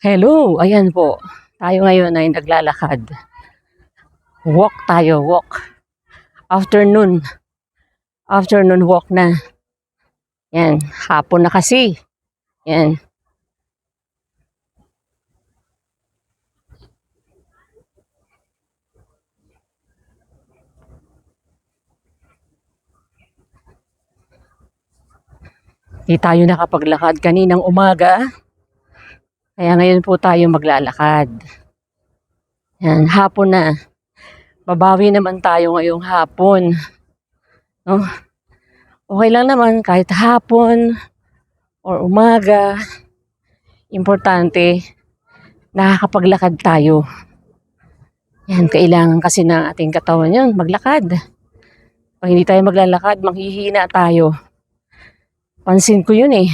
Hello, ayan po. Tayo ngayon ay naglalakad. Walk tayo, walk. Afternoon. Afternoon walk na. Yan, hapon na kasi. Yan. Di tayo nakapaglakad kaninang umaga. Kaya ngayon po tayo maglalakad. Yan, hapon na. Babawi naman tayo ngayong hapon. No? Okay lang naman kahit hapon or umaga. Importante, nakakapaglakad tayo. Yan, kailangan kasi ng ating katawan yun, maglakad. Pag hindi tayo maglalakad, manghihina tayo. Pansin ko yun eh.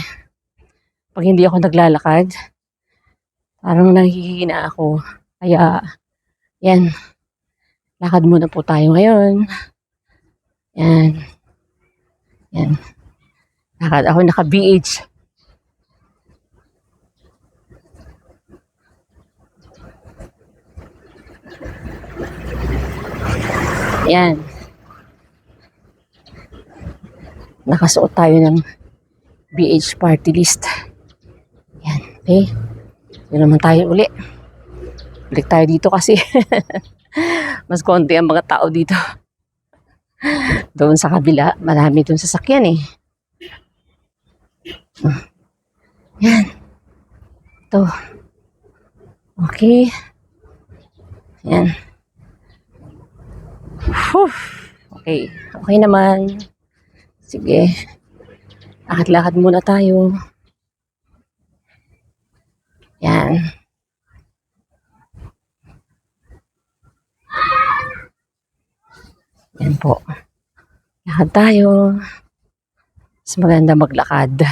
Pag hindi ako naglalakad, parang nanghihina ako. Kaya, yan. Lakad muna po tayo ngayon. Yan. Yan. Lakad ako naka-BH. Yan. Nakasuot tayo ng BH party list. Yan. Okay. Yun naman tayo uli. Balik tayo dito kasi mas konti ang mga tao dito. Doon sa kabila, marami doon sasakyan eh. Yan. Ito. Okay. Yan. Whew. Okay. Okay naman. Sige. Lakad-lakad muna tayo. Yan. Yan po. Lakad tayo. Mas maganda maglakad.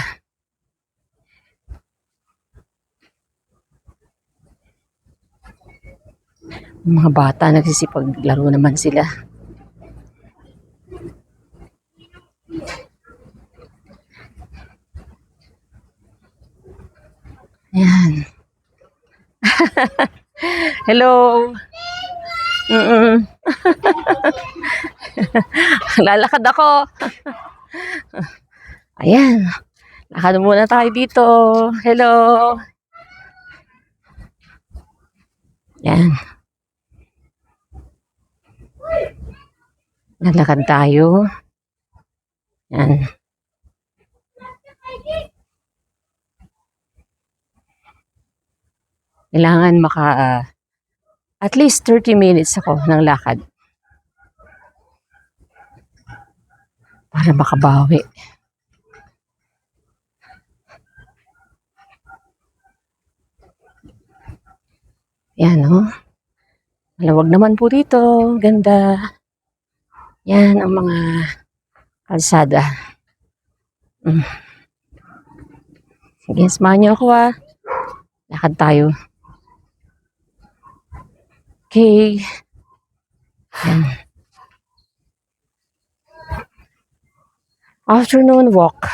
Mga bata nagsisipaglaro naman sila. Yan. Hello. Lalakad ako. Ayan. Lakad muna tayo dito. Hello. Yan. Nalakad tayo. Yan. Kailangan at least 30 minutes ako ng lakad. Para makabawi. Yan, oh. Malawag naman po dito. Ganda. Yan ang mga kalsada. Sige, samahan niyo ako ah. Lakad tayo. Okay. Yan. Afternoon walk.